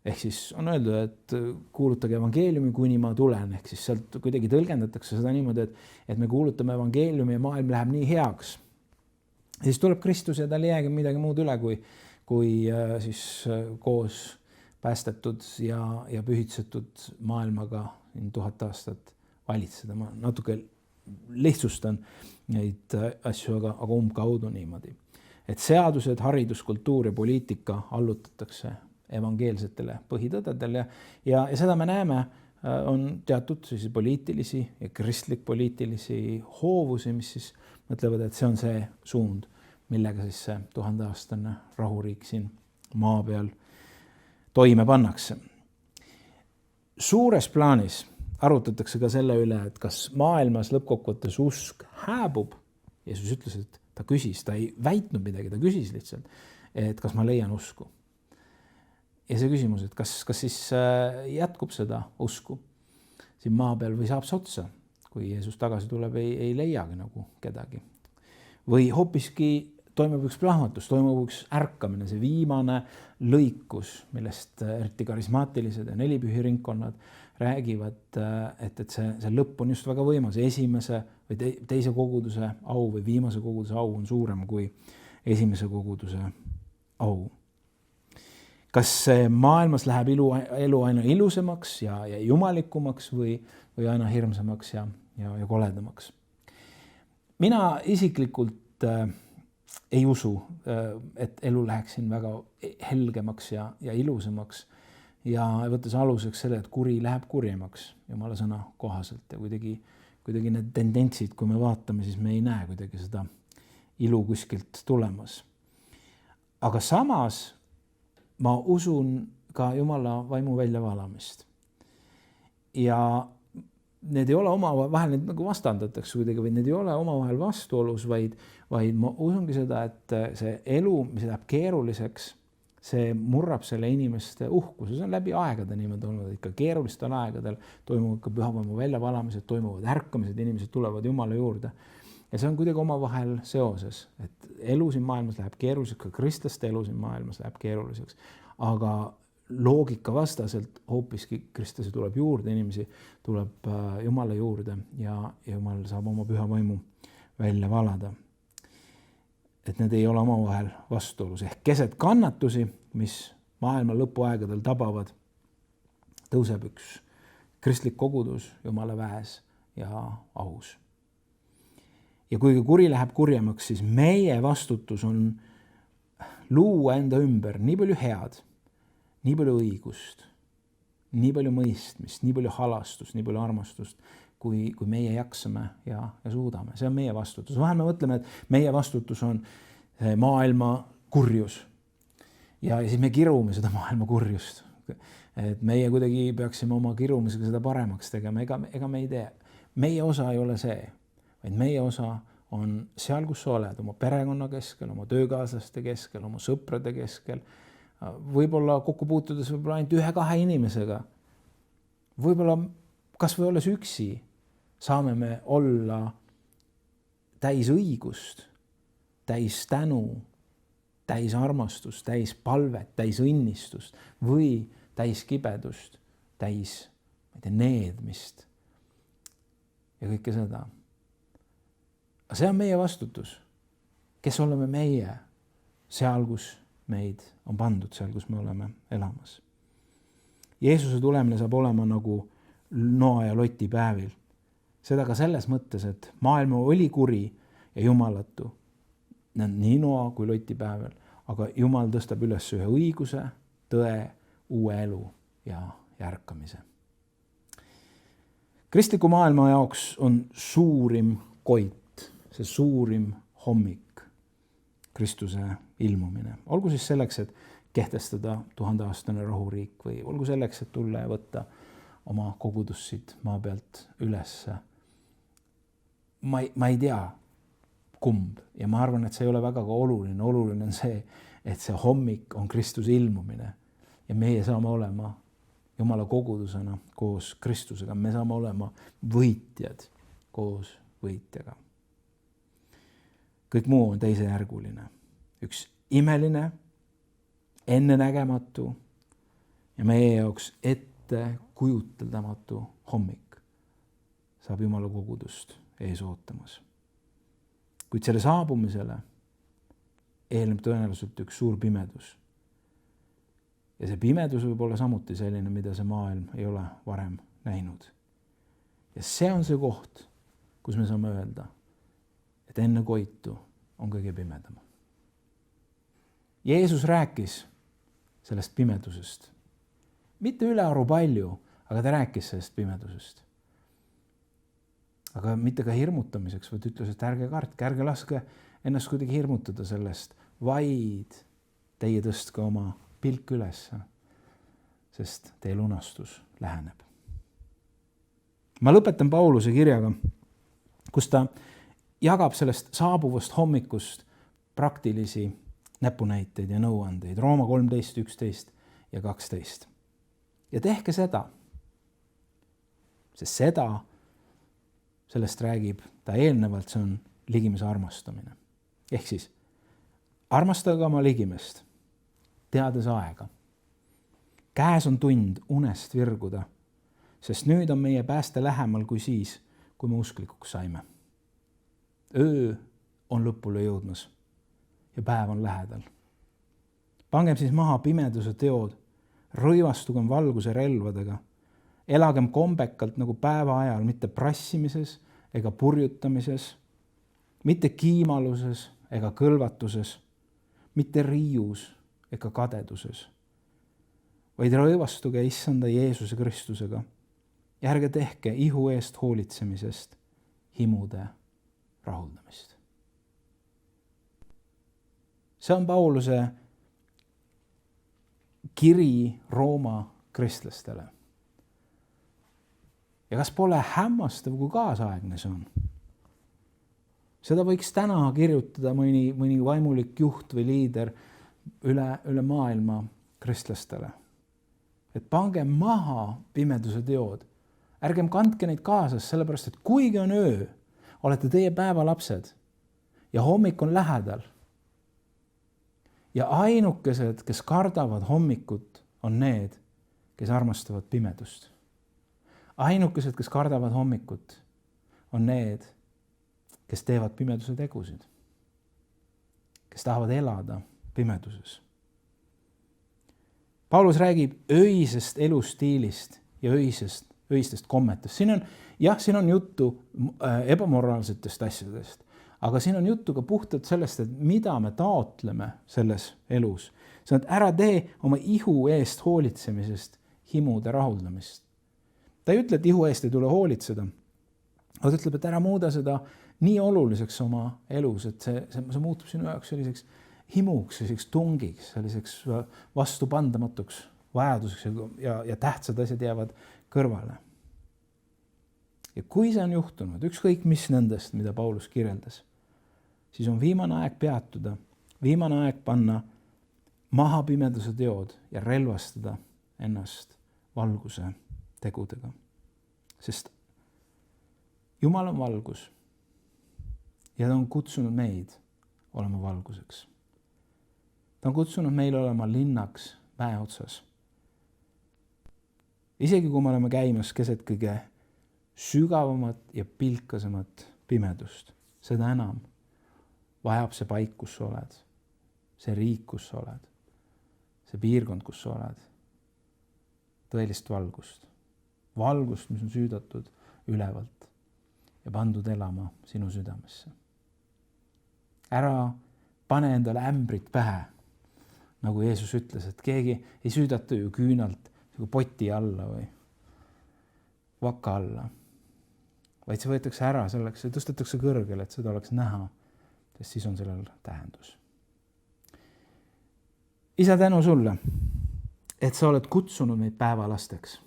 Ehk siis on öeldud, et kuulutage evangeeliumi, kuni ma tulen. Ehk siis sealt kuidagi tõlgendatakse seda niimoodi, et me kuulutame evangeeliumi ja maailm läheb nii heaks. Ja siis tuleb Kristus ja tal ei jäägi midagi muud üle, kui siis koos päästetud ja pühitsetud maailmaga 1000 aastat valitseda. Ma natuke lihtsustan neid asju, aga umbkaudu niimoodi. Et seadused, haridus, kultuur ja poliitika allutatakse evangeelsetele põhitõdedele ja seda me näeme, on teatud siis poliitilisi ja kristlik-poliitilisi hoovusi, mis siis mõtlevad, et see on see suund, millega siis see 1000-aastane rahuriik siin maa peal toime pannakse. Suures plaanis arutatakse ka selle üle, et kas maailmas lõppkokkuvõttes usk hääbub. Jeesus ütles, et ta küsis, ta ei väitnud midagi, ta küsis lihtsalt, et kas ma leian usku. Ja see küsimus, et kas siis jätkub seda usku siin maa peal või saab see otsa, kui Jeesus tagasi tuleb, ei leiagi nagu kedagi. Või hoopiski toimub üks plahvatus, toimub üks ärkamine, see viimane lõikus, millest eriti karismaatilised ja nelipühiringkonnad räägivad, et see lõpp on just väga võimas. Esimese või teise koguduse au või viimase koguduse au on suurem kui esimese koguduse au. Kas maailmas läheb elu aina ilusamaks ja jumalikumaks või aina hirmsamaks ja koledamaks? Mina isiklikult ei usu, et elu läheks siin väga helgemaks ja ilusamaks ja võttes aluseks selle, et kuri läheb kurjemaks Jumala sõna kohaselt ja kuidagi need tendentsid, kui me vaatame, siis me ei näe kuidagi seda ilu kuskilt tulemas. Aga samas ma usun ka Jumala vaimu väljavalamist. Ja need ei ole omavahel, need nagu vastandatakse kuidagi, või need ei ole omavahel vastuolus, vaid ma usungi seda, et see elu, mis läheb keeruliseks, see murrab selle inimeste uhkuse. See on läbi aegade niimoodi olnud, ikka keerulistel aegadel toimuvad ka pühavaimu väljavalamised, toimuvad ärkamised, inimesed tulevad Jumala juurde. Ja see on kuidagi omavahel seoses, et elu siin maailmas läheb keeruliseks, ka kristlaste elu siin maailmas läheb keeruliseks, aga loogika vastaselt hoopiski kristlasi tuleb juurde, inimesi tuleb Jumala juurde ja Jumal saab oma püha vaimu välja valada. Et need ei ole omavahel vastuolus. Ehk keset kannatusi, mis maailma lõpuaegadel tabavad, tõuseb üks kristlik kogudus Jumala väes ja ahus. ja kui kuri läheb kurjemaks, siis meie vastutus on luua enda ümber nii palju head, nii palju õigust, nii palju mõistmist, nii palju halastust, nii palju armastust, kui meie jaksame ja suudame. See on meie vastutus. Vahel me mõtleme, et meie vastutus on maailma kurjus. Ja siis me kirume seda maailma kurjust. Et meie kuidagi peaksime oma kirumisega seda paremaks tegema. Ega me ei tee. Meie osa ei ole see, vaid meie osa on seal, kus sa oled, oma perekonna keskel, oma töökaaslaste keskel, oma sõprade keskel, võib-olla kokku puutudes võib-olla ainult 1-2 inimesega. Võib-olla kas või olles üksi saame me olla täis õigust, täis tänu, täis armastust, täis palvet, täis õnnistust või täis kibedust, täis needmist ja kõike seda. See on meie vastutus. Kes oleme meie seal, kus meid on pandud, seal, kus me oleme elamas. Jeesuse tulemine saab olema nagu Noa ja Loti päevil. Seda ka selles mõttes, et maailm oli kuri ja jumalatu. Nii Noa kui Loti päeval. Aga Jumal tõstab üles ühe õiguse, tõe, uue elu ja ärkamise. Kristliku maailma jaoks on suurim koit, see suurim hommik, Kristuse ilmumine. Olgu siis selleks, et kehtestada 1000-aastane rahuriik või olgu selleks, et tulla ja võtta oma kogudussid maa pealt ülesse. Ma ei tea, kumb. Ja ma arvan, et see ei ole väga ka oluline. Oluline on see, et see hommik on Kristuse ilmumine. Ja meie saame olema Jumala kogudusena koos Kristusega. Me saame olema võitjad koos võitjaga. Kõik muu on teisejärguline. Üks imeline, ennenägematu ja meie jaoks ette kujuteldamatu hommik saab Jumala kogudust ees ootamas. Kuid selle saabumisele eelneb tõenäoliselt üks suur pimedus. Ja see pimedus võib olla samuti selline, mida see maailm ei ole varem näinud. Ja see on see koht, kus me saame öelda, et enne koitu on kõige pimedam. Jeesus rääkis sellest pimedusest. Mitte ülearu palju, aga ta rääkis sellest pimedusest. Aga mitte ka hirmutamiseks, vaid ütles, et ärge kartke, ärge laske ennast kuidagi hirmutada sellest, vaid teie tõstke oma pilk ülesse, sest teie lunastus läheneb. Ma lõpetan Pauluse kirjaga, kus ta jagab sellest saabuvast hommikust praktilisi näpunäiteid ja nõuandeid. Rooma 13, 11 ja 12. Ja tehke seda, sest sellest räägib ta eelnevalt, see on ligimese armastamine. Ehk siis armastage oma ligimest, teades aega. Käes on tund unest virguda, sest nüüd on meie pääste lähemal kui siis, kui me usklikuks saime. Öö on lõpule jõudmas ja päev on lähedal. Pangem siis maha pimeduse teod, rõivastugem valguse relvadega, elagem kombekalt nagu päeva ajal, mitte prassimises ega purjutamises, mitte kiimaluses ega kõlvatuses, mitte riius ega kadeduses, vaid rõivastuge issanda Jeesuse Kristusega ja ärge tehke ihu eest hoolitsemisest himude rahuldamist. See on Pauluse kiri Rooma kristlastele. Ja kas pole hämmastav, kui kaasaegne see on? Seda võiks täna kirjutada mõni vaimulik juht või liider üle maailma kristlastele. Et pange maha pimeduse teod. Ärgem kandke neid kaasas, sellepärast, et kuigi on öö, olete teie päevalapsed ja hommik on lähedal. Ja ainukesed, kes kardavad hommikut, on need, kes armastavad pimedust. Ainukesed, kes kardavad hommikut, on need, kes teevad pimeduse tegusid, kes tahavad elada pimeduses. Paulus räägib öisest elustiilist ja öistest kommetest. Siin on juttu ebamoraalsetest asjadest, Aga siin on juttu ka puhtalt sellest, et mida me taotleme selles elus. See on, et ära tee oma ihu eest hoolitsemisest himude rahuldamist. Ta ei ütle, et ihu eest ei tule hoolitseda, aga ta ütleb, et ära muuda seda nii oluliseks oma elus, et see muutub sinu jaoks selliseks himuks, selliseks tungiks, selliseks vastupandamatuks vajaduseks ja tähtsad asjad jäävad kõrvale. Ja kui see on juhtunud, ükskõik mis nendest, mida Paulus kirjeldas, siis on viimane aeg peatuda, viimane aeg panna maha pimeduse teod ja relvastada ennast valguse tegudega. Sest Jumal on valgus ja ta on kutsunud meid olema valguseks. Ta on kutsunud meil olema linnaks mäe otsas. Isegi kui me oleme käimas keset kõige sügavamat ja pilkasemat pimedust, seda enam vajab see paik, kus sa oled, see riik, kus sa oled, see piirkond, kus sa oled, tõelist valgust. Valgust, mis on süüdatud ülevalt ja pandud elama sinu südamesse. Ära pane endale ämbrit pähe, nagu Jeesus ütles, et keegi ei süüdata ju küünalt poti alla või vaka alla, vaid see võetakse ära selleks, see tõstetakse kõrgele, et seda oleks näha, sest siis on sellel tähendus. Isa, tänu sulle, et sa oled kutsunud meid päevalasteks.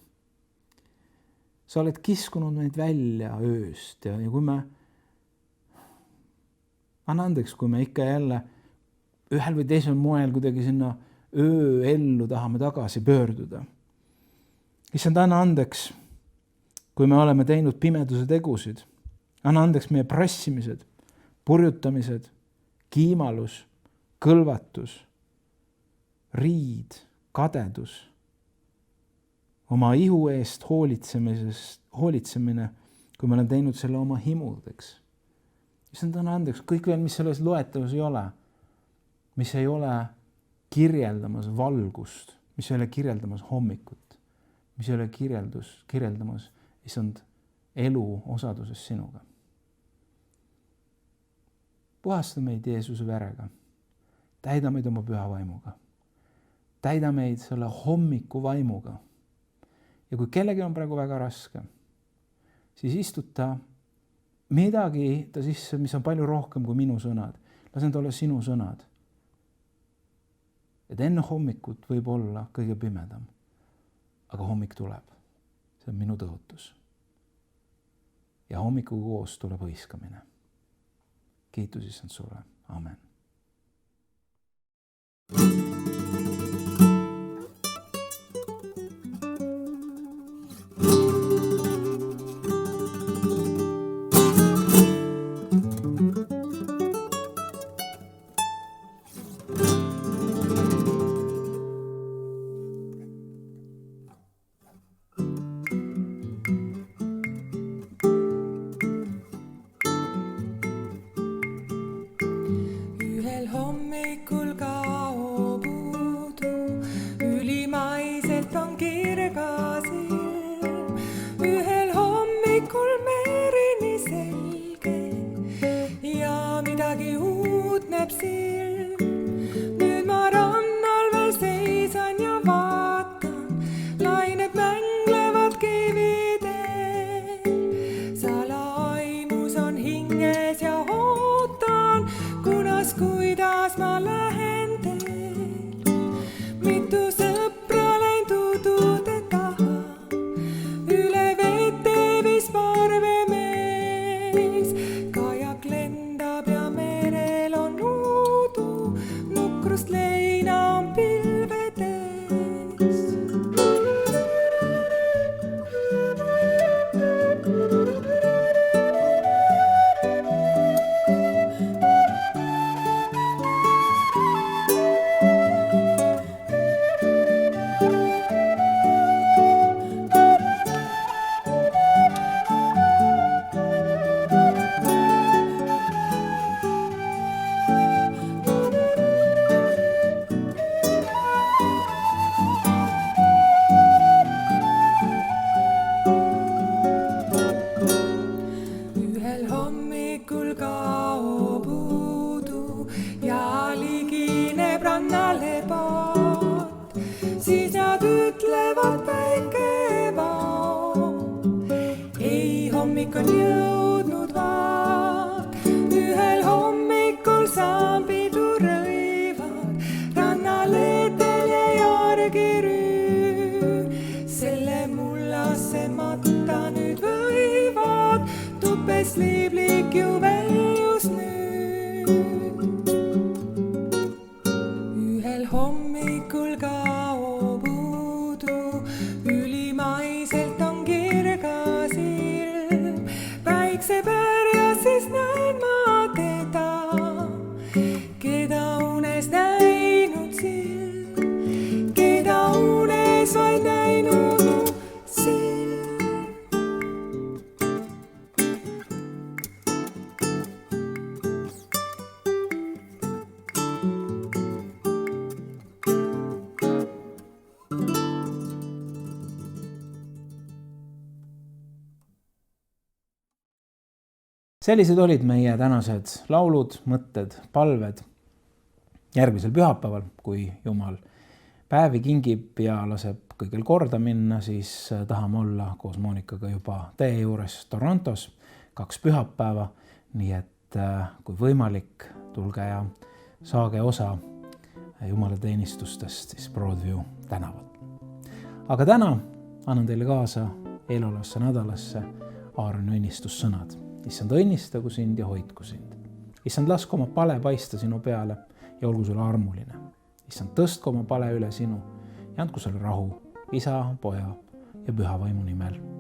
Sa oled kiskunud meid välja ööst ja kui me, anna andeks, kui me ikka jälle ühel või teisel moel kuidagi sinna ööellu tahame tagasi pöörduda. Issand, anna andeks, kui me oleme teinud pimeduse tegusid. Anna andeks meie prassimised, purjutamised, kiimalus, kõlvatus, riid, kadedus, oma ihu eest hoolitsemine, kui me oleme teinud selle oma himudeks. Issand, anna andeks, kõik veel, mis selles loetelus ei ole, mis ei ole kirjeldamas valgust, mis ei ole kirjeldamas hommikut, mis ei ole kirjeldamas, issand, elu osaduses sinuga. Puhasta meid Jeesuse verega, täida meid oma püha vaimuga, täida meid selle hommiku vaimuga. Ja kui kellegi on praegu väga raske, siis istuta midagi ta sisse, mis on palju rohkem kui minu sõnad. Las need olla sinu sõnad. Et enne hommikut võib olla kõige pimedam, aga hommik tuleb. See on minu tõotus. Ja hommikuga koos tuleb hõiskamine. Kiitus issand sulle. Amen. Ühel hommikul kaob on jõudnud vaat. Ühel hommikul saan pidu rõivad, rannaleetel ja järgi rüü. Selle mullasse matta nüüd võivad, tupes liiblik ju väljus nüüd. Ühel hommikul kaob udu, ülimaiselt on kirgas ilm. Päiksepärjas siis näen ma teda, keda unes näinud silm, keda unes vaid näinud mu silm. Sellised olid meie tänased laulud, mõtted, palved. Järgmisel pühapäeval, kui Jumal päevi kingib ja laseb kõigil korda minna, siis tahame olla koos Monikaga juba teie juures Torontos 2 pühapäeva. Nii et kui võimalik, tulge ja saage osa Jumala teenistustest siis Broadview tänaval. Aga täna annan teile kaasa eelolevasse nädalasse Aaroni õnnistussõnad. Issand, õnnistagu sind ja hoidku sind. Issand, lasku oma pale paista sinu peale ja olgu sulle armuline. Issand, tõstku oma pale üle sinu ja andku sulle rahu Isa, Poja ja Püha Vaimu nimel.